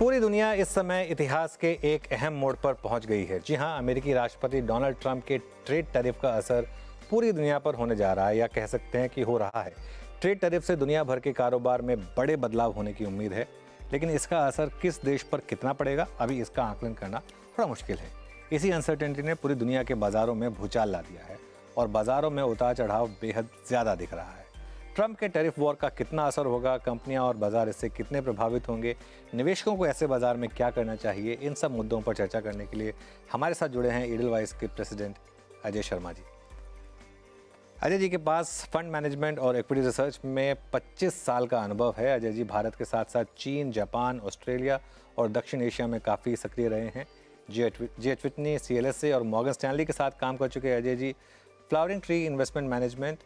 पूरी दुनिया इस समय इतिहास के एक अहम मोड़ पर पहुंच गई है। जी हां, अमेरिकी राष्ट्रपति डोनाल्ड ट्रंप के ट्रेड टैरिफ का असर पूरी दुनिया पर होने जा रहा है, या कह सकते हैं कि हो रहा है। ट्रेड टैरिफ से दुनिया भर के कारोबार में बड़े बदलाव होने की उम्मीद है, लेकिन इसका असर किस देश पर कितना पड़ेगा, अभी इसका आकलन करना थोड़ा मुश्किल है। इसी अनसर्टेनिटी ने पूरी दुनिया के बाजारों में भूचाल ला दिया है और बाजारों में उतार चढ़ाव बेहद ज़्यादा दिख रहा है। ट्रंप के टैरिफ वॉर का कितना असर होगा, कंपनियां और बाजार इससे कितने प्रभावित होंगे, निवेशकों को ऐसे बाजार में क्या करना चाहिए, इन सब मुद्दों पर चर्चा करने के लिए हमारे साथ जुड़े हैं ईडलवाइस के प्रेसिडेंट अजय शर्मा जी। अजय जी के पास फंड मैनेजमेंट और इक्विटी रिसर्च में 25 साल का अनुभव है। अजय जी भारत के साथ साथ चीन, जापान, ऑस्ट्रेलिया और दक्षिण एशिया में काफ़ी सक्रिय रहे हैं। जी.एच. विटनी, CLSA और मॉर्गन स्टैनली के साथ काम कर चुके Ajay ji Flowering Tree Investment Management,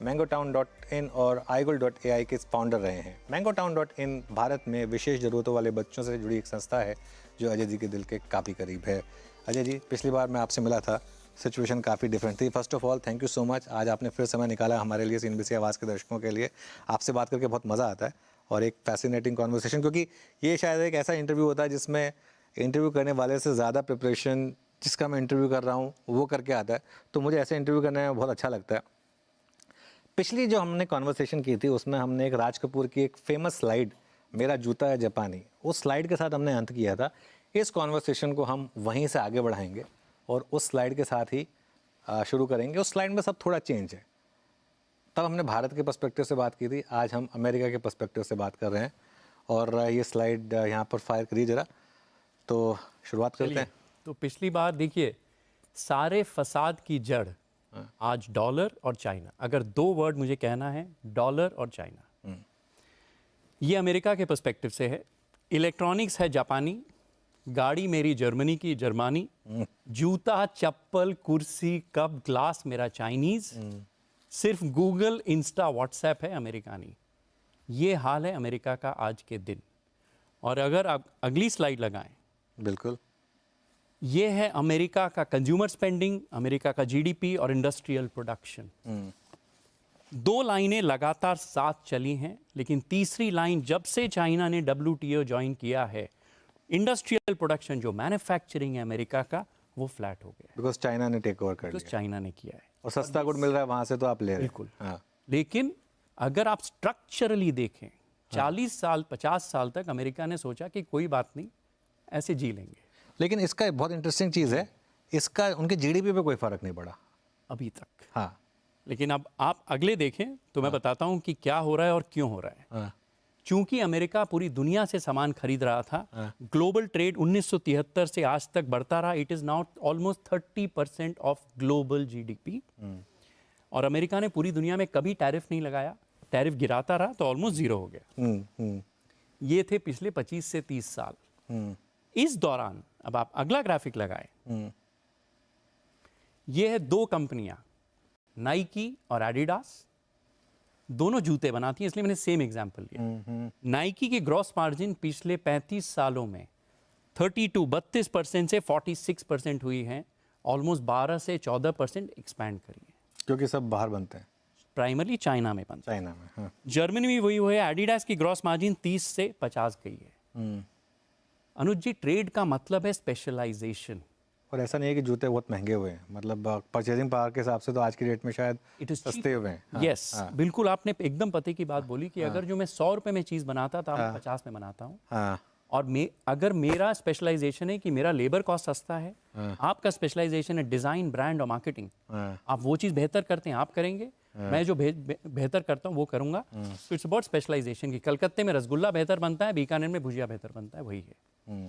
mangotown.in और igul.ai के फाउंडर रहे हैं। mangotown.in भारत में विशेष ज़रूरतों वाले बच्चों से जुड़ी एक संस्था है जो अजय जी के दिल के काफ़ी करीब है। अजय जी, पिछली बार मैं आपसे मिला था, सिचुएशन काफ़ी डिफरेंट थी। First of all thank you so much, आज आपने फिर समय निकाला हमारे लिए, CNBC आवाज़ के दर्शकों के लिए। आपसे बात करके बहुत मज़ा आता है और एक फैसिनेटिंग कॉन्वर्सेशन, क्योंकि ये शायद एक ऐसा इंटरव्यू होता है जिसमें इंटरव्यू करने वाले से ज़्यादा प्रिपरेशन जिसका मैं इंटरव्यू कर रहा हूँ वो करके आता है। तो मुझे ऐसे इंटरव्यू करने में बहुत अच्छा लगता है। पिछली जो हमने कॉन्वर्सेशन की थी उसमें हमने एक राज कपूर की एक फेमस स्लाइड, मेरा जूता है जापानी, उस स्लाइड के साथ हमने अंत किया था। इस कॉन्वर्सेशन को हम वहीं से आगे बढ़ाएंगे और उस स्लाइड के साथ ही शुरू करेंगे। उस स्लाइड में सब थोड़ा चेंज है। तब हमने भारत के पर्सपेक्टिव से बात की थी, आज हम अमेरिका के पर्सपेक्टिव से बात कर रहे हैं। और ये स्लाइड यहाँ पर फायर करिए ज़रा, तो शुरुआत करते हैं। तो पिछली बार देखिए, सारे फसाद की जड़ आज डॉलर और चाइना। अगर दो वर्ड मुझे कहना है, डॉलर और चाइना। ये अमेरिका के पर्सपेक्टिव से है। इलेक्ट्रॉनिक्स है जापानी, गाड़ी मेरी जर्मनी की जर्मानी, जूता, चप्पल, कुर्सी, कप, ग्लास मेरा चाइनीज, सिर्फ गूगल, इंस्टा, व्हाट्सएप है अमेरिकानी। ये हाल है अमेरिका का आज के दिन। और अगर आप अगली स्लाइड लगाएं, बिल्कुल, ये है अमेरिका का कंज्यूमर स्पेंडिंग, अमेरिका का GDP और इंडस्ट्रियल प्रोडक्शन। दो लाइनें लगातार साथ चली हैं, लेकिन तीसरी लाइन जब से चाइना ने WTO ज्वाइन किया है, इंडस्ट्रियल प्रोडक्शन जो मैन्युफैक्चरिंग है अमेरिका का, वो फ्लैट हो गया। बिकॉज चाइना ने टेक ओवर कर लिया। चाइना ने किया है और सस्ता गुड मिल रहा है वहां से, तो आप ले रहे हैं। बिल्कुल। हाँ। लेकिन अगर आप स्ट्रक्चरली देखें, 40 साल 50 साल तक अमेरिका ने सोचा कि कोई बात नहीं, ऐसे जी लेंगे। लेकिन इसका एक बहुत इंटरेस्टिंग चीज़ है, इसका उनके GDP पे कोई फर्क नहीं पड़ा अभी तक। हाँ। लेकिन अब आप अगले देखें तो मैं बताता हूं कि क्या हो रहा है और क्यों हो रहा है। हाँ। चूंकि अमेरिका पूरी दुनिया से सामान खरीद रहा था, ग्लोबल ट्रेड 1973 से आज तक बढ़ता रहा। It is now almost 30% of global GDP। और अमेरिका ने पूरी दुनिया में कभी टैरिफ नहीं लगाया, टैरिफ गिराता रहा तो ऑलमोस्ट जीरो हो गया। ये थे पिछले 25 से 30 साल। इस दौरान अब आप अगला ग्राफिक लगाएं, ये है दो कंपनियां, नाइकी और एडिडास, दोनों जूते बनाती हैं, इसलिए मैंने सेम एग्जांपल लिया। नाइकी की ग्रॉस मार्जिन पिछले 35 सालों में 32% से 46% हुई है, ऑलमोस्ट 12 से 14% एक्सपैंड करी है। क्योंकि सब बाहर बनते हैं, प्राइमरली चाइना में बनते हैं। चाइना में। हाँ। जर्मनी में वही हुआ है। एडिडास की ग्रॉस मार्जिन 30 से 50 गई है। अनुज जी, ट्रेड का मतलब है स्पेशलाइजेशन। और ऐसा नहीं है कि जूते बहुत महंगे हुए हैं, मतलब परचेजिंग पावर के हिसाब से तो आज की डेट में शायद सस्ते हुए हैं। हाँ, यस, हाँ, बिल्कुल आपने एकदम पते की बात बोली कि अगर जो मैं 100 रुपए में चीज़ बनाता था, मैं 50 में बनाता हूँ। हाँ, और अगर मेरा स्पेशलाइजेशन है कि मेरा लेबर कॉस्ट सस्ता है, आपका स्पेशलाइजेशन है डिज़ाइन, ब्रांड और मार्केटिंग, आप वो चीज़ बेहतर करते हैं आप करेंगे, मैं जो बेहतर करता हूँ वो करूँगा। तो इट्स अबाउट स्पेशलाइजेशन की। कलकत्ते में रसगुल्ला बेहतर बनता है, बीकानेर में भुजिया बेहतर बनता है, वही है।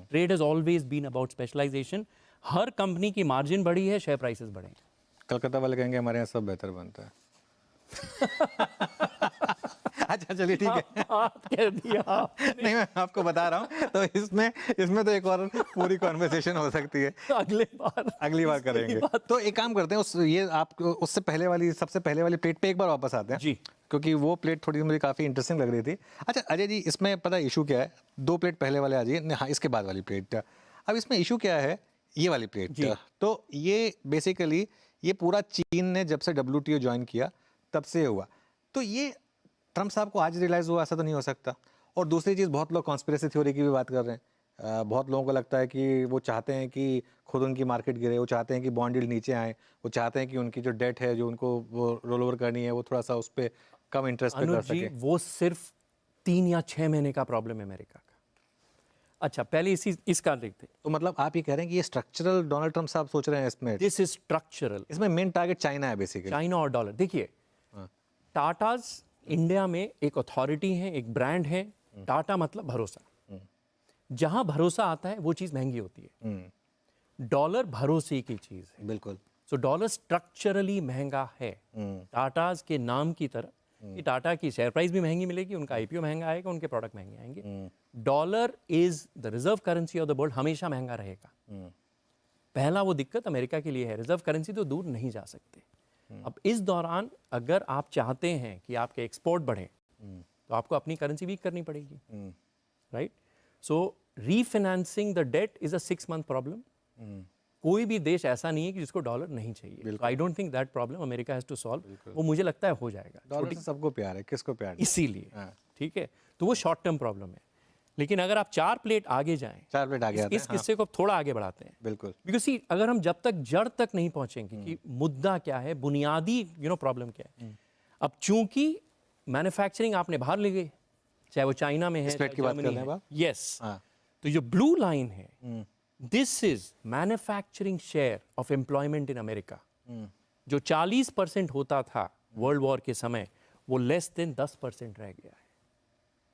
Trade has always been about specialisation. हर कंपनी की मार्जिन बढ़ी है, शेयर प्राइसेस बढ़े हैं। कलकत्ता वाले कहेंगे हमारे यहाँ सब बेहतर बनता है। अच्छा चलिए ठीक है, कह दिया। नहीं मैं आपको बता रहा हूँ, तो इसमें तो एक और पूरी कॉन्वर्सेशन हो सकती है, अगली बार करेंगे। तो एक काम करते हैं, ये आप उससे पहले वाली, सबसे पहले वाली प्लेट पे एक बार वापस आते हैं जी, क्योंकि वो प्लेट थोड़ी मुझे काफ़ी इंटरेस्टिंग लग रही थी। अच्छा अजय जी, इसमें पता इशू क्या है, 2 प्लेट पहले वाले आ जाइए, हाँ इसके बाद वाली प्लेट। अब इसमें इशू क्या है, ये वाली प्लेट। तो ये बेसिकली ये पूरा चीन ने जब से WTO ज्वाइन किया तब से हुआ। तो ये ट्रम्प साहब को आज रियलाइज़ हुआ, ऐसा तो नहीं हो सकता। और दूसरी चीज़, बहुत लोग कॉन्स्पिरेसी थ्योरी की भी बात कर रहे हैं। बहुत लोगों को लगता है कि वो चाहते हैं कि खुद उनकी मार्केट गिरे, वो चाहते हैं कि बॉन्ड यील्ड नीचे आए, वो चाहते हैं कि उनकी जो डेट है जो उनको वो रोल ओवर करनी है वो थोड़ा सा उस पर कम इंटरेस्ट पे कर अनुज जी, सके। वो सिर्फ 3 या 6 महीने का प्रॉब्लम है अमेरिका का। अच्छा, पहले इसका देखते हैं। तो मतलब आप ये कह रहे हैं कि ये स्ट्रक्चरल डोनाल्ड ट्रम्प साहब सोच रहे हैं इसमें, दिस इज स्ट्रक्चरल। इसमें मेन टारगेट चाइना है बेसिकली। चाइना और डॉलर। देखिए, टाटाज इंडिया में एक अथॉरिटी है, एक ब्रांड है। टाटा मतलब भरोसा। जहां भरोसा आता है वो चीज महंगी होती है। डॉलर भरोसे की चीज है। बिल्कुल। सो डॉलर स्ट्रक्चरली महंगा है। टाटाज के नाम की तरह कि टाटा की शेयर प्राइस भी महंगी मिलेगी, उनका आईपीओ महंगा आएगा, उनके प्रोडक्ट महंगे आएंगे। Dollar is the reserve currency of the world, हमेशा महंगा रहेगा। पहला वो दिक्कत अमेरिका के लिए है, रिजर्व करेंसी तो दूर नहीं जा सकते। अब इस दौरान अगर आप चाहते हैं कि आपके एक्सपोर्ट बढ़े तो आपको अपनी करेंसी वीक करनी पड़ेगी, right? So refinancing the debt is a 6 month problem. कोई भी देश ऐसा नहीं है कि जिसको डॉलर नहीं चाहिए। I don't think that problem America has to solve. वो मुझे लगता है हो जाएगा। डॉलर से सबको प्यार है, किसको प्यार नहीं? इसीलिए ठीक है, तो वो शॉर्ट टर्म प्रॉब्लम है। लेकिन अगर आप 4 प्लेट आगे जाएं, 4 प्लेट आगे आते इस किस्से को थोड़ा आगे बढ़ाते हैं। बिल्कुल। बिकॉज सी, अगर हम जब तक जड़ तक नहीं पहुंचेंगे कि मुद्दा क्या है, बुनियादी प्रॉब्लम क्या है। अब चूंकि मैन्युफैक्चरिंग आपने बाहर ले गए, चाहे वो चाइना में है, स्प्लिट की बात कर रहे हैं आप? यस। तो जो ब्लू लाइन है, this is manufacturing share of employment in America. जो 40% होता था वर्ल्ड वॉर के समय, वो लेस देन 10% रह गया है।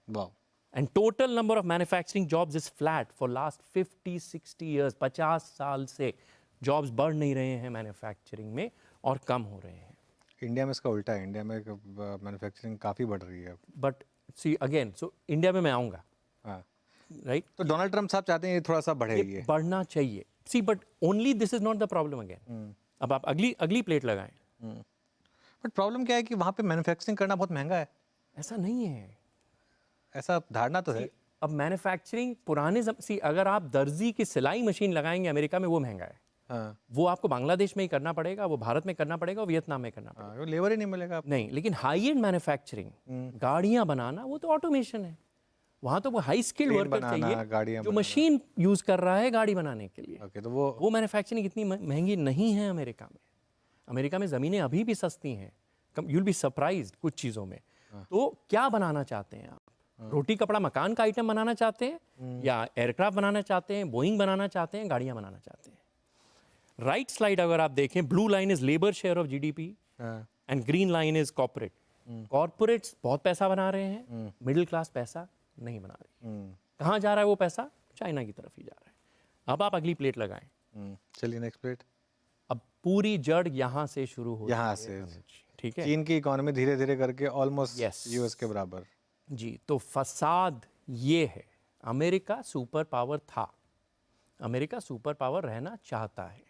वाह। And total number of manufacturing jobs is flat for last 50-60 years. 50 साल से jobs बढ़ नहीं रहे हैं मैन्युफैक्चरिंग में और कम हो रहे हैं। इंडिया में इसका उल्टा है, इंडिया में मैन्युफैक्चरिंग काफ़ी बढ़ रही है। But see again, so India में मैं आऊँगा, हाँ, राइट? तो डोनाल्ड ट्रम्प साहब चाहते हैं ये थोड़ा सा बढ़ेगी। ये बढ़ना चाहिए। See, but only this is not the problem again. अब आप अगली प्लेट लगाएं। बट प्रॉब्लम क्या है कि वहाँ पे मैन्युफैक्चरिंग करना बहुत महंगा है। ऐसा नहीं है, ऐसा धारणा तो है। अब मैन्युफैक्चरिंग पुराने सी, अगर आप दर्जी की सिलाई मशीन लगाएंगे अमेरिका में, वो महंगा है। हाँ, वो आपको बांग्लादेश में ही करना पड़ेगा, वो भारत में करना पड़ेगा, वो वियतनाम में करना पड़ेगा। वो लेबर ही नहीं मिलेगा आपको। नहीं, लेकिन हाई एंड मैन्युफैक्चरिंग, गाड़ियां बनाना, वो तो ऑटोमेशन है। वहां तो वो हाई स्किल्ड ट्रेन वर्कर बनाना, चाहिए गाड़ियां जो बनाना। मशीन यूज कर रहा है गाड़ी बनाने के लिए। ओके, तो वो मैन्युफैक्चरिंग इतनी महंगी नहीं है अमेरिका में। अमेरिका में ज़मीनें अभी भी सस्ती हैं। यू विल बी सरप्राइज्ड कुछ चीज़ों में। तो क्या बनाना चाहते हैं आप? रोटी कपड़ा मकान का आइटम बनाना चाहते हैं, या एयरक्राफ्ट बनाना चाहते हैं, बोइंग बनाना चाहते हैं, गाड़ियां बनाना चाहते हैं? राइट स्लाइड अगर आप देखें, blue line is labour share of GDP and green line is corporate. Corporates बहुत पैसा बना रहे हैं, मिडिल क्लास पैसा नहीं बना रही। कहाँ जा रहा है वो पैसा? चाइना की तरफ ही जा रहा है। अब आप अगली प्लेट लगाएं। चलिए नेक्स्ट प्लेट। अब पूरी जड़ यहाँ से शुरू हो, यहाँ से ठीक है? चीन की इकोनॉमी धीरे धीरे करके ऑलमोस्ट Yes. यूएस के बराबर। जी, तो फसाद ये है, अमेरिका सुपर पावर था, अमेरिका सुपर पावर रहना चाहता है।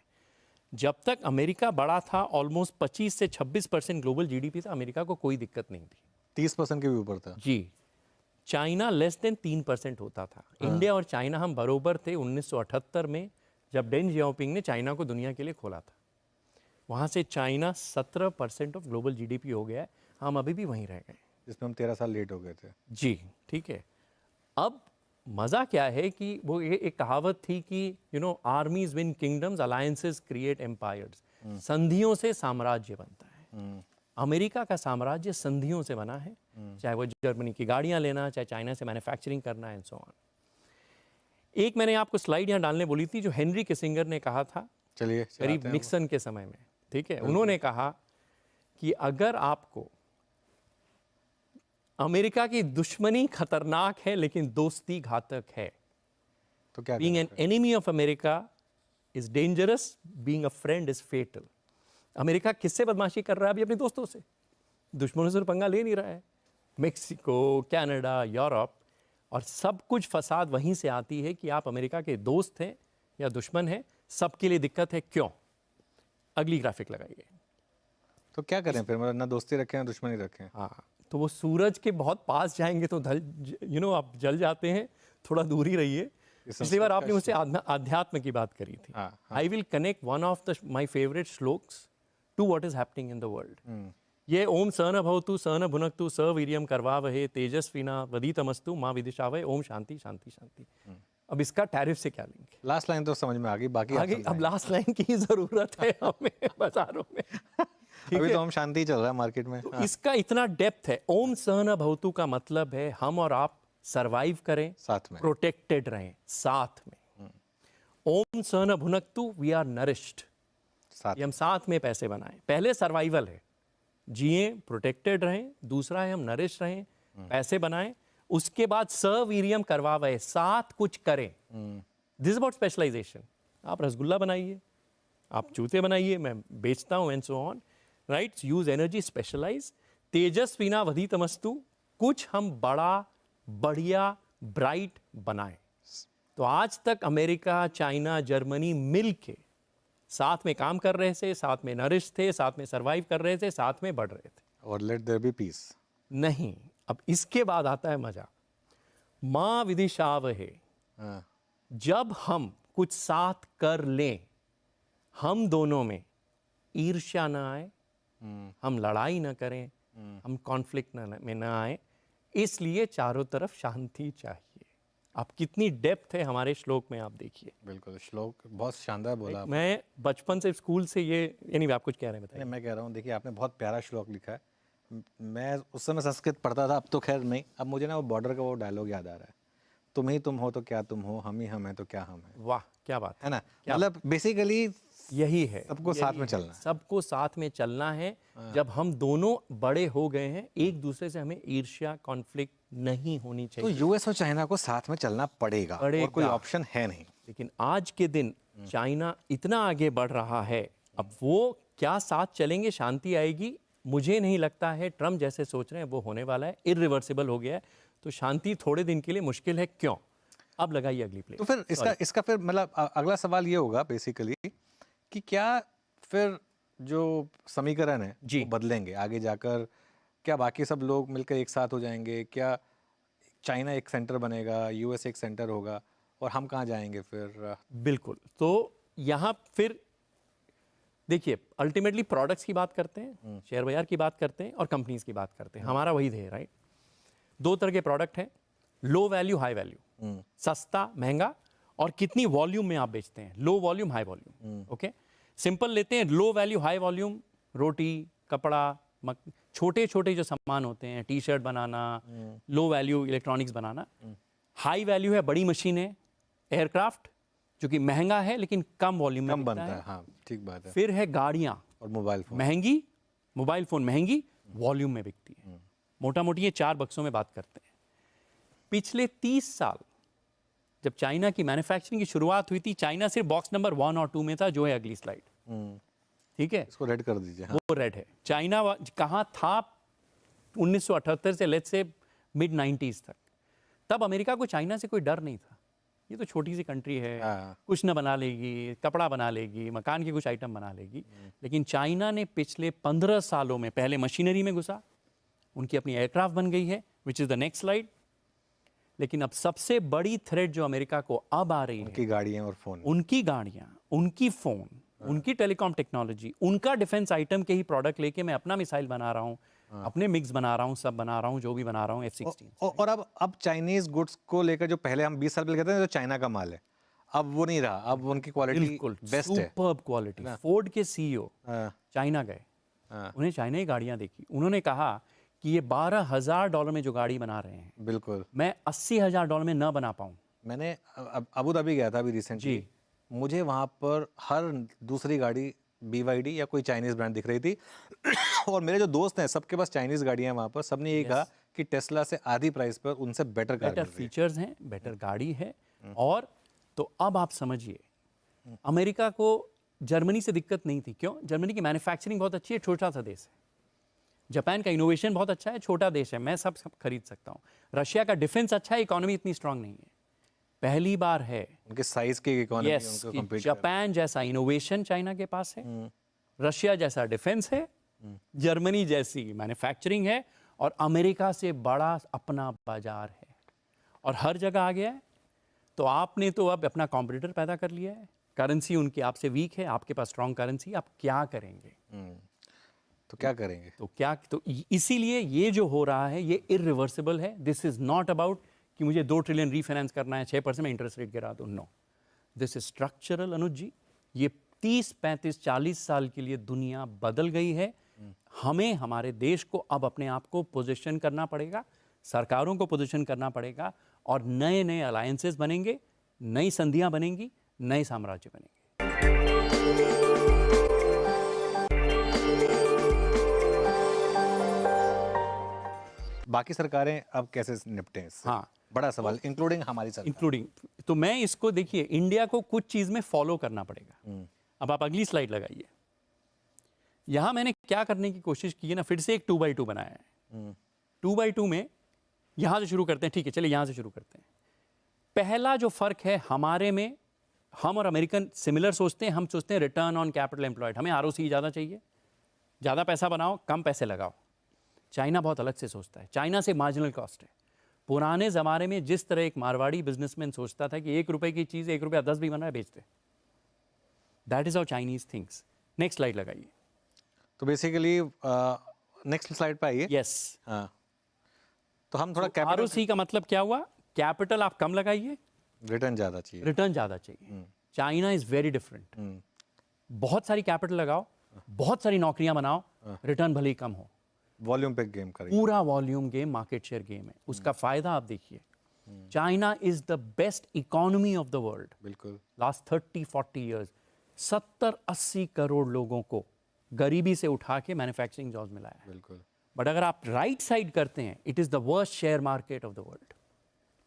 जब तक अमेरिका बड़ा था, ऑलमोस्ट 25 से 26% ग्लोबल जीडीपी था, अमेरिका को कोई दिक्कत नहीं थी। 30% के भी ऊपर था। जी, चाइना लेस देन 3% होता था। इंडिया और चाइना हम बरोबर थे 1978 में, जब डेंग जियाओपिंग ने चाइना को दुनिया के लिए खोला था। वहाँ से चाइना 17% ऑफ ग्लोबल जीडीपी हो गया है, हम अभी भी वहीं रह गए, जिसमें हम 13 साल लेट हो गए थे। जी, ठीक है। अब मज़ा क्या है कि वो ये एक कहावत थी कि armies win kingdoms, alliances create empires. संधियों से साम्राज्य बनता है। अमेरिका का साम्राज्य संधियों से बना है, चाहे वो जर्मनी की गाड़ियां लेना, चाहे चाइना से मैन्युफैक्चरिंग करना, एंड सो ऑन। एक मैंने आपको स्लाइड यहाँ डालने बोली थी, जो हेनरी किसिंगर ने कहा था चलिए करीब निक्सन के समय में, ठीक है? उन्होंने कहा कि अगर आपको अमेरिका की दुश्मनी खतरनाक है लेकिन दोस्ती घातक है, तो क्या being an enemy of America is dangerous, being a friend is fatal. America किससे बदमाशी कर रहा है अभी? अपने दोस्तों से। दुश्मनों से पंगा ले नहीं रहा है। मेक्सिको, कनाडा, यूरोप, और सब कुछ फसाद वहीं से आती है कि आप अमेरिका के दोस्त हैं या दुश्मन हैं, सबके लिए दिक्कत है। क्यों? अगली ग्राफिक लगाइए। तो क्या करें फिर, मतलब ना दोस्ती रखें ना दुश्मनी रखें। हाँ, तो वो सूरज के बहुत पास जाएंगे तो आप जल जाते हैं, थोड़ा दूर ही रहिए। पिछली बार आपने मुझसे आध्यात्म की बात करी थी। I will connect one of the my favourite shlokas to what is happening in the world. ये ओम स न भवतु स न भुनक्तु स वीर्यम करवावहे तेजस्विना वदीतमस्तु मां विदिशावहे ओम शांति शांति शांति। अब इसका टैरिफ से क्या लिंक है? लास्ट लाइन तो समझ में आ गई, बाकी आप आगे अब समझाएं। लास्ट लाइन की जरूरत है हमें बाजारों में। ठीक अभी है? तो हम शांति चल रहा है मार्केट में। तो हाँ, इसका इतना डेप्थ है। ओम सहना भवतु का मतलब है हम और आप सरवाइव करें, साथ में। प्रोटेक्टेड रहें साथ में। ओम सहना भुनक्तु, वी आर नरिश्ड, साथ ये हम साथ में पैसे बनाएं। पहले सर्वाइवल है, जिए प्रोटेक्टेड रहें, दूसरा है हम नरिश रहें, पैसे बनाएं, उसके बाद सवीरियम करवावे, साथ कुछ करें। This is about specialisation. आप रसगुल्ला बनाइए, आप जूते बनाइए, मैं बेचता हूं and so on, right? Use energy, specialise. तेजस्विना वधितमस्तु, कुछ हम बड़ा, बढ़िया, ब्राइट बनाएं। तो आज तक अमेरिका, चाइना, जर्मनी मिल के साथ में काम कर रहे थे, साथ में नरिश थे, साथ में सरवाइव कर रहे थे, साथ में बढ़ रहे थे। और लेट देयर बी पीस। नहीं, अब इसके बाद आता है मजा। माँ विदिशावहे, हाँ, जब हम कुछ साथ कर लें, हम दोनों में ईर्ष्या ना आए, हम लड़ाई ना करें, हम कॉन्फ्लिक्ट में ना आए, इसलिए चारों तरफ शांति चाहिए। आप कितनी डेप्थ है हमारे श्लोक में, आप देखिए। बिल्कुल, श्लोक बहुत शानदार बोला आप। मैं बचपन से स्कूल से ये, यानी आप कुछ कह रहे हैं, बताइए। नहीं, मैं कह रहा हूँ, देखिए आपने बहुत प्यारा श्लोक लिखा है। मैं उस समय संस्कृत पढ़ता था, अब तो खैर नहीं। अब मुझे ना वो बॉर्डर का वो डायलॉग याद आ रहा है, तुम ही तुम हो तो क्या तुम हो, हम ही हम हैं तो क्या हम हैं, वाह, क्या बात है ना? मतलब बेसिकली यही है, सबको साथ में चलना है। सबको साथ में चलना है। जब हम दोनों बड़े हो गए हैं, एक दूसरे से हमें ईर्ष्या, कॉन्फ्लिक्ट नहीं होनी तो चाहिए। यूएस और चाइना को साथ में चलना पड़ेगा, और कोई ऑप्शन है नहीं। लेकिन आज के दिन चाइना इतना आगे बढ़ रहा है, अब वो क्या साथ चलेंगे, शांति आएगी? मुझे नहीं लगता है। ट्रम्प जैसे सोच रहे हैं वो होने वाला है, इरिवर्सिबल हो गया है। तो शांति थोड़े दिन के लिए मुश्किल है। क्यों? अब लगाइए अगली प्लेट। तो फिर इसका फिर मतलब अगला सवाल ये होगा बेसिकली कि क्या फिर जो समीकरण है जी। वो बदलेंगे आगे जाकर? क्या बाकी सब लोग मिलकर एक साथ हो जाएंगे? क्या चाइना एक सेंटर बनेगा, यूएस एक सेंटर होगा, और हम कहाँ जाएंगे फिर? बिल्कुल। तो यहाँ फिर देखिए, अल्टीमेटली प्रोडक्ट्स की बात करते हैं, शेयर बाजार की बात करते हैं और कंपनीज की बात करते हैं। हमारा वही ध्येय, राइट? दो तरह के प्रोडक्ट हैं, लो वैल्यू, हाई वैल्यू, सस्ता, महंगा, और कितनी वॉल्यूम में आप बेचते हैं, low volume, high volume. Okay, simple लेते हैं, लो वैल्यू, हाई वॉल्यूम, रोटी, कपड़ा, छोटे छोटे जो सामान होते हैं, टी शर्ट बनाना, लो वैल्यू इलेक्ट्रॉनिक्स बनाना। हाई वैल्यू है बड़ी मशीनें, एयरक्राफ्ट, जो कि महंगा है लेकिन कम वॉल्यूम में कम बिकता बनता है। है, हाँ ठीक बात है। फिर है गाड़ियां, और मोबाइल फोन। महंगी, मोबाइल फोन महंगी, वॉल्यूम में बिकती है। मोटा मोटी ये चार बक्सों में बात करते हैं। पिछले 30 साल जब चाइना की मैन्युफैक्चरिंग की शुरुआत हुई थी, चाइना सिर्फ बॉक्स नंबर 1 और 2 में था, जो है अगली स्लाइड। ठीक है, इसको रेड कर दीजिए। हाँ, वो रेड है। चाइना कहाँ था 1978 से लेट्स से मिड 90s तक? तब अमेरिका को चाइना से कोई डर नहीं था। ये तो छोटी सी कंट्री है, हाँ। कुछ ना बना लेगी, कपड़ा बना लेगी, मकान के कुछ आइटम बना लेगी। लेकिन चाइना ने पिछले 15 सालों में पहले मशीनरी में घुसा, उनकी अपनी एयरक्राफ्ट बन गई है, which is the next slide. लेकिन अब सबसे बड़ी थ्रेट जो अमेरिका को अब आ रही है, उनकी गाड़ियाँ और फोन। उनकी गाड़ियां, उनकी फोन, उनकी टेलीकॉम टेक्नोलॉजी, उनका डिफेंस आइटम के ही प्रोडक्ट लेके मैं अपना मिसाइल बना रहा हूँ, अपने मिक्स बना रहा हूँ, सब बना रहा हूँ, जो भी बना रहा हूँ, F-16। और अब चाइनीज गुड्स को लेकर जो पहले हम 20 साल पहले कहते थे तो चाइना का माल है, अब वो नहीं रहा। अब उनकी क्वालिटी बिल्कुल बेस्ट है। Superb quality. फोर्ड के सीईओ हाँ, चाइना गए, हाँ, उन्हें चाइना की गाड़ियां देखी, उन्होंने कहा कि ये $12,000 में जो गाड़ी बना रहे हैं, बिल्कुल। मैं $80,000 में ना बना पाऊँ। मैंने अबू धाबी गया था अभी रिसेंटली, मुझे वहाँ पर हर दूसरी गाड़ी BYD या कोई चाइनीज ब्रांड दिख रही थी। और मेरे जो दोस्त हैं सबके पास चाइनीज गाड़ियाँ हैं वहाँ पर, सबने यही कहा कि टेस्ला से आधी प्राइस पर उनसे बेटर कार बेटर मिल रही है। फीचर्स हैं, बेटर गाड़ी है। और तो अब आप समझिए, अमेरिका को जर्मनी से दिक्कत नहीं थी। क्यों? जर्मनी की मैन्युफैक्चरिंग बहुत अच्छी है, छोटा सा देश है। जापान का इनोवेशन बहुत अच्छा है, छोटा देश है, मैं सब खरीद सकता हूँ। रशिया का डिफेंस अच्छा है, इकोनॉमी इतनी स्ट्रांग नहीं है। पहली बार है उनके साइज की इकोनॉमी यस उनको कि compete जापान जैसा इनोवेशन चाइना के पास है, रशिया जैसा डिफेंस है, जर्मनी जैसी मैन्युफैक्चरिंग है, और अमेरिका से बड़ा अपना बाजार है, और हर जगह आ गया है। तो आपने तो अब अपना कॉम्पिटिटर पैदा कर लिया है। करेंसी उनकी आपसे वीक है, आपके पास स्ट्रांग करेंसी, आप क्या करेंगे? तो क्या करेंगे? तो इसीलिए ये जो हो रहा है ये इरिवर्सिबल है। दिस इज नॉट अबाउट कि मुझे 2 ट्रिलियन रीफाइनेंस करना है, 6% में इंटरेस्ट रेट गिरा दो। नो, दिस इज स्ट्रक्चरल अनुज जी। ये 30, 35, 40 साल के लिए दुनिया बदल गई है। हमें हमारे देश को अब अपने आप को पोजीशन करना पड़ेगा, सरकारों को पोजीशन करना पड़ेगा, और नए नए अलायंसेस बनेंगे, नई संधियां बनेंगी, नए साम्राज्य बनेंगे। बाकी सरकारें अब कैसे निपटें इससे? हाँ, बड़ा सवाल, इंक्लूडिंग हमारी सरकार। इंक्लूडिंग, तो मैं इसको देखिए, इंडिया को कुछ चीज में फॉलो करना पड़ेगा। अब आप अगली स्लाइड लगाइए। यहां मैंने क्या करने की कोशिश की है ना, फिर से एक 2x2 बनाया है। 2x2 में यहां से शुरू करते हैं, ठीक है, चलिए यहां से शुरू करते हैं। पहला जो फर्क है हमारे में, हम और अमेरिकन सिमिलर सोचते हैं। हम सोचते हैं रिटर्न ऑन कैपिटल एम्प्लॉयड, हमें आरओसी ज़्यादा चाहिए, ज़्यादा पैसा बनाओ, कम पैसे लगाओ। चाइना बहुत अलग से सोचता है, चाइना से मार्जिनल कॉस्ट है। पुराने ज़माने में जिस तरह एक मारवाड़ी बिजनेसमैन सोचता था कि 1 रुपए की चीज़ 1 रुपया 10 भी बन रहा है, बेचते। That is how Chinese things. Next slide लगाइए। तो बेसिकली नेक्स्ट स्लाइड पे आइए। यस, हाँ, तो हम थोड़ा कैपिटल, आरओसी का मतलब क्या हुआ? कैपिटल आप कम लगाइए, रिटर्न ज़्यादा चाहिए। रिटर्न ज़्यादा चाहिए। China is very different. बहुत सारी कैपिटल लगाओ, बहुत सारी नौकरियां बनाओ, रिटर्न भले ही कम हो। वॉल्यूम पे गेम करेंगे। पूरा volume game, market share game है। उसका फायदा आप देखिए, China is the best economy of the world. बिल्कुल। लास्ट 30-40 ईयर्स 70-80 करोड़ लोगों को गरीबी से उठा के मैन्युफैक्चरिंग जॉब्स मिलाया है। बिल्कुल। बट अगर आप राइट साइड करते हैं, it is the worst share market of the world.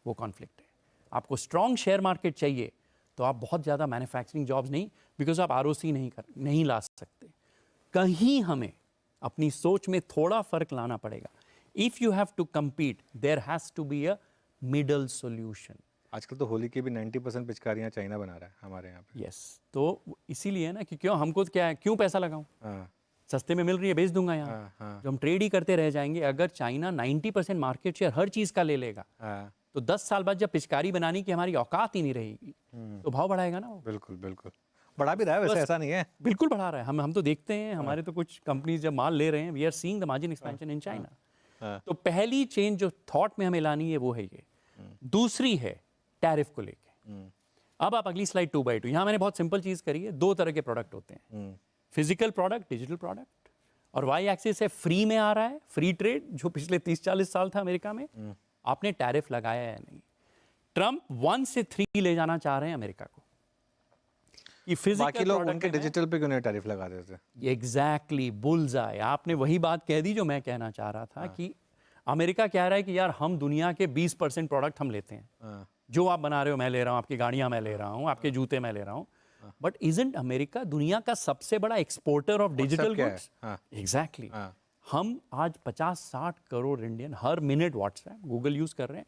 वो कॉन्फ्लिक्ट है। आपको स्ट्रॉन्ग शेयर मार्केट चाहिए तो आप बहुत ज़्यादा मैन्युफैक्चरिंग जॉब्स नहीं, बिकॉज आप आरओसी नहीं ला सकते। कहीं हमें अपनी सोच में थोड़ा फर्क लाना पड़ेगा। If you have to compete, there has to be a middle solution. आजकल तो होली की भी 90% पिचकारियाँ चाइना बना रहा है हमारे यहाँ पे। यस, तो इसीलिए ना कि क्यों हमको क्या है, क्यों पैसा लगाऊं? हाँ सस्ते में मिल रही है, बेच दूंगा यहाँ। हाँ हाँ जो हम ट्रेड ही करते रह जाएंगे। अगर चाइना 90% मार्केट शेयर हर चीज़ का ले लेगा, हाँ, तो 10 साल बाद जब पिचकारी बनाने की हमारी औकात ही नहीं रहेगी, तो भाव बढ़ाएगा ना वो। बिल्कुल बिल्कुल। बढ़ा भी रहा है वैसे, ऐसा नहीं है। बिल्कुल बढ़ा रहा है। हम तो देखते हैं, हमारे तो कुछ कंपनीज जब माल ले रहे हैं, we are seeing the margin expansion in China. तो पहली चेंज जो थॉट में हमें लानी है वो है ये। दूसरी है टैरिफ को लेके। अब आप अगली स्लाइड 2x2, यहाँ मैंने बहुत सिंपल चीज़ करी है। 2 तरह के प्रोडक्ट होते हैं, फिजिकल प्रोडक्ट, डिजिटल प्रोडक्ट। और वाई एक्सिस है फ्री में आ रहा है, फ्री ट्रेड, जो पिछले 30-40 साल था अमेरिका में। आपने टैरिफ लगाया या नहीं? ट्रंप 1 से 3 ले जाना चाह रहे हैं अमेरिका को। बाकी लोग उनके डिजिटल पे क्यों नहीं टैरिफ लगा देते? एग्जैक्टली, बुलजाय। आपने वही बात कह दी जो मैं कहना चाह रहा था। कि अमेरिका कह रहा है कि यार हम दुनिया के 20% प्रोडक्ट हम लेते हैं। जो आप बना रहे हो मैं ले रहा हूँ, आपकी गाड़ियाँ मैं ले रहा हूँ, आपके जूते मैं ले रहा हूँ। बट इजंट अमेरिका दुनिया का सबसे बड़ा exporter of digital goods? Exactly. हम आज 50-60 करोड़ इंडियन हर मिनट व्हाट्सएप, गूगल यूज कर रहे हैं।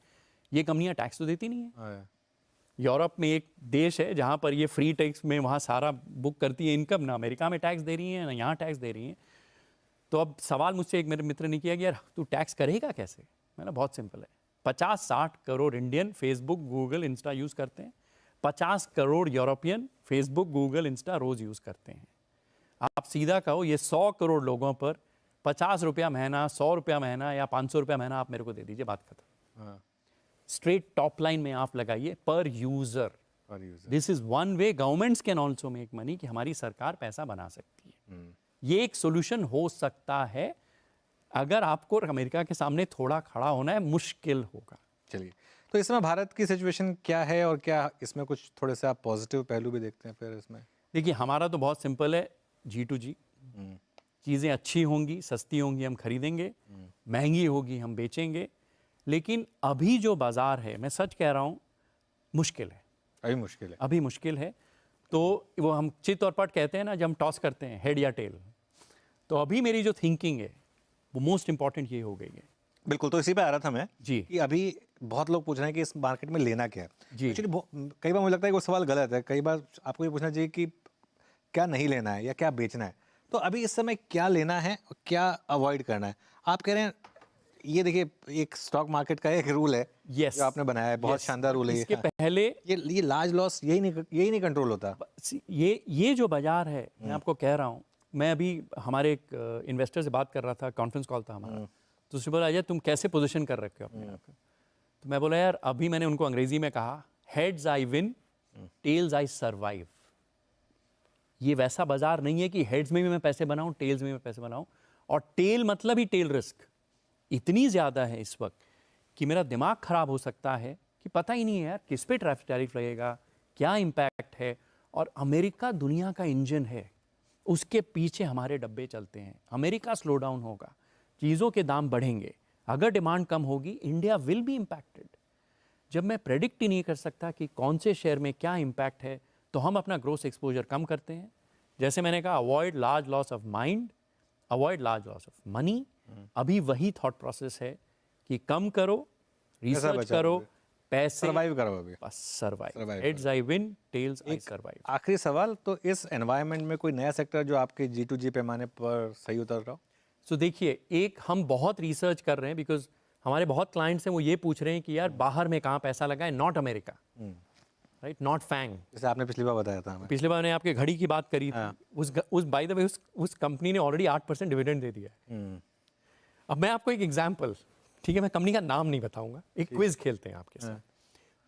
ये कंपनियां टैक्स तो देती नहीं है। यूरोप में एक देश है जहां पर ये फ्री टैक्स में वहां सारा बुक करती है इनकम, ना अमेरिका में टैक्स दे रही है, ना यहाँ टैक्स दे रही है। तो अब सवाल मुझसे एक मेरे मित्र ने किया कि यार तू टैक्स करेगा कैसे? मैंने बहुत सिंपल है, 50-60 crore Indian Facebook, Google, Insta use करते हैं। 50 crore European Facebook, Google, Insta रोज़ यूज़ करते हैं। आप सीधा कहो ये 100 करोड़ लोगों पर 50 रुपया महीना, 100 रुपया महीना या 500 रुपया महीना आप मेरे को दे दीजिए, बात खत्म। स्ट्रेट टॉप लाइन में आप लगाइए पर user. This is one way governments can also make money, कि हमारी सरकार पैसा बना सकती है। ये एक सोल्यूशन हो सकता है। अगर आपको अमेरिका के सामने थोड़ा खड़ा होना है, मुश्किल होगा। चलिए, तो इसमें भारत की सिचुएशन क्या है और क्या इसमें कुछ थोड़े से आप पॉजिटिव पहलू भी देखते हैं फिर इसमें? देखिए, हमारा तो बहुत सिंपल है, G2G। चीज़ें अच्छी होंगी, सस्ती होंगी, हम खरीदेंगे, महंगी होगी, हम बेचेंगे। लेकिन अभी जो बाजार है, मैं सच कह रहा हूँ, मुश्किल है। अभी मुश्किल है, अभी मुश्किल है। तो वो हम चित और पट कहते हैं ना, जब हम टॉस करते हैं हेड या टेल। तो अभी मेरी जो थिंकिंग है वो मोस्ट इंपॉर्टेंट ये हो गई है। बिल्कुल, तो इसी पे आ रहा था मैं जी, कि अभी बहुत लोग पूछ रहे हैं कि इस मार्केट में लेना क्या है। जी। एक्चुअली कई बार मुझे लगता है कि वो सवाल गलत है। कई बार आपको ये पूछना चाहिए कि क्या नहीं लेना है या क्या बेचना है। तो अभी इस समय क्या लेना है और क्या अवॉइड करना है? आप कह रहे हैं, ये देखिए एक स्टॉक मार्केट का एक रूल है yes, जो आपने बनाया है, बहुत शानदार रूल है। इसके पहले ये लार्ज लॉस यही नहीं कंट्रोल होता। ये जो बाजार है, मैं आपको कह रहा हूँ, मैं अभी हमारे एक इन्वेस्टर से बात कर रहा था, कॉन्फ्रेंस कॉल था हमारा। तो उसने बोला, अजय तुम कैसे पोजीशन कर रखे हो अपने आप को? तो मैं बोला यार अभी मैंने उनको अंग्रेजी में कहा heads I win tails I survive. ये वैसा बाजार नहीं है कि हेड्स में भी मैं पैसे बनाऊं टेल्स में भी मैं पैसे बनाऊं, और टेल मतलब ही टेल रिस्क इतनी ज़्यादा है इस वक्त कि मेरा दिमाग खराब हो सकता है कि पता ही नहीं है यार किस पे टैरिफ लगेगा, क्या इम्पैक्ट है। और अमेरिका दुनिया का इंजन है, उसके पीछे हमारे डब्बे चलते हैं। अमेरिका स्लो डाउन होगा, चीज़ों के दाम बढ़ेंगे, अगर डिमांड कम होगी इंडिया विल बी इम्पैक्टेड। जब मैं प्रेडिक्ट ही नहीं कर सकता कि कौन से शेयर में क्या इम्पैक्ट है, तो हम अपना ग्रोथ एक्सपोजर कम करते हैं। जैसे मैंने कहा avoid large loss of mind, avoid large loss of money. अभी वही थॉट प्रोसेस है कि कम करो, रिसर्च बचाओ करो, अभी। पैसे सर्वाइव करो अभी। बस survive. Survive heads I win tails I एक सर्वाइव। आखिरी सवाल, तो इस एनवायरनमेंट में कोई नया सेक्टर जो आपके G2G पैमाने पर सही उतर रहा हो? सो देखिए, एक हम बहुत रिसर्च कर रहे हैं बिकॉज हमारे बहुत क्लाइंट्स हैं वो ये पूछ रहे हैं कि यार बाहर में कहाँ पैसा लगाएं, not America, right, not FAANG. जैसे आपने पिछली बार बताया था हमें। पिछले बार मैंने आपके घड़ी की बात करी थी, उस बाय द वे उस कंपनी ने ऑलरेडी 8% डिविडेंड दे दिया है। अब मैं आपको एक एग्जांपल, ठीक है, मैं कंपनी का नाम नहीं बताऊंगा, एक क्विज खेलते हैं आपके साथ।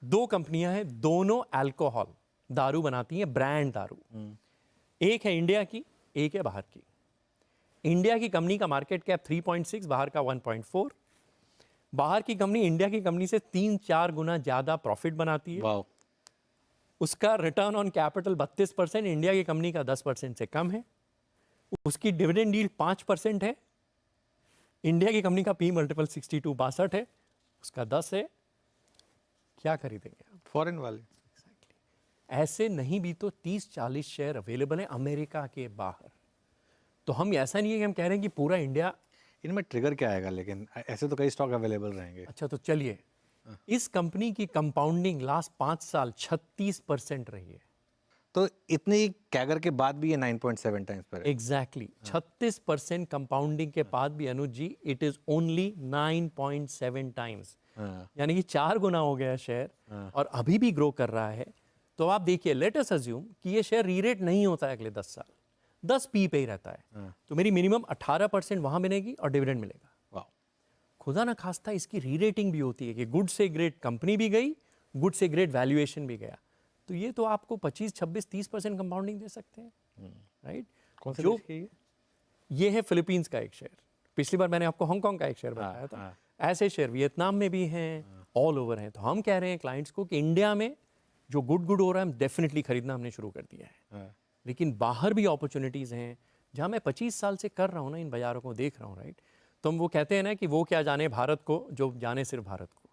दो कंपनियां हैं, दोनों अल्कोहल दारू बनाती हैं, ब्रांड दारू। एक है इंडिया की, एक है बाहर की। इंडिया की कंपनी का मार्केट कैप 3.6, बाहर का 1.4। बाहर की कंपनी इंडिया की कंपनी से 3-4 गुना ज्यादा प्रॉफिट बनाती है। वाओ। उसका रिटर्न ऑन कैपिटल 32%, इंडिया की कंपनी का 10% से कम है। उसकी डिविडेंड यील्ड 5% है। इंडिया की कंपनी का पी मल्टीपल 62 है, उसका 10 है। क्या खरीदेंगे आप? फॉरेन वाले। ऐसे नहीं भी तो 30-40 शेयर अवेलेबल हैं अमेरिका के बाहर। तो हम ऐसा नहीं है कि हम कह रहे हैं कि पूरा इंडिया। इनमें ट्रिगर क्या आएगा, लेकिन ऐसे तो कई स्टॉक अवेलेबल रहेंगे। अच्छा तो चलिए, इस कंपनी की कंपाउंडिंग लास्ट 5 साल 36% रही है। तो इतनी कैगर के बाद भी ये 9.7 टाइम्स पर है। एग्जैक्टली 36% कंपाउंडिंग के बाद भी अनुज जी इट इज ओनली 9.7 टाइम्स, यानी कि 4 गुना हो गया शेयर, और अभी भी ग्रो कर रहा है। तो आप देखिए, लेट अस अज्यूम कि ये शेयर रीरेट नहीं होता है अगले 10 साल, 10 पी पे ही रहता है, तो मेरी मिनिमम 18% वहां मिलेगी और डिविडेंड मिलेगा। वाह। खुदा ना खास्ता इसकी रीरेटिंग भी होती है कि गुड से ग्रेट कंपनी भी गई, गुड से ग्रेट वैल्यूएशन भी गया, तो ये तो आपको 25, 26, 30% कंपाउंडिंग दे सकते हैं, राइट। कौन सा जो देश की है? ये है फिलीपींस का एक शेयर। पिछली बार मैंने आपको हांगकांग का एक शेयर बताया था। ऐसे शेयर वियतनाम में भी हैं, ऑल ओवर हैं। तो हम कह रहे हैं क्लाइंट्स को कि इंडिया में जो गुड हो रहा है हम डेफिनेटली खरीदना हमने शुरू कर दिया है, लेकिन बाहर भी अपॉर्चुनिटीज़ हैं जहाँ मैं 25 साल से कर रहा हूँ ना, इन बाज़ारों को देख रहा हूँ, राइट। तो हम वो कहते हैं ना कि वो क्या जाने भारत को जो जाने सिर्फ भारत को।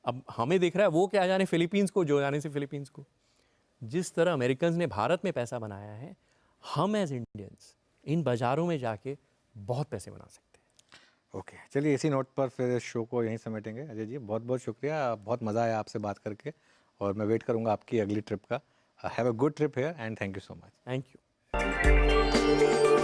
अब हमें दिख रहा है वो क्या जाने फिलीपींस को जो जाने सिर्फ फिलीपींस को। जिस तरह अमेरिकन ने भारत में पैसा बनाया है, हम एज इंडियंस इन बाज़ारों में जाके बहुत पैसे बना सकते हैं। ओके, चलिए इसी नोट पर फिर इस शो को यहीं समेटेंगे। अजय जी बहुत बहुत शुक्रिया, बहुत मज़ा आया आपसे बात करके, और मैं वेट करूंगा आपकी अगली ट्रिप का। Have a good trip here and thank you so much. Thank you.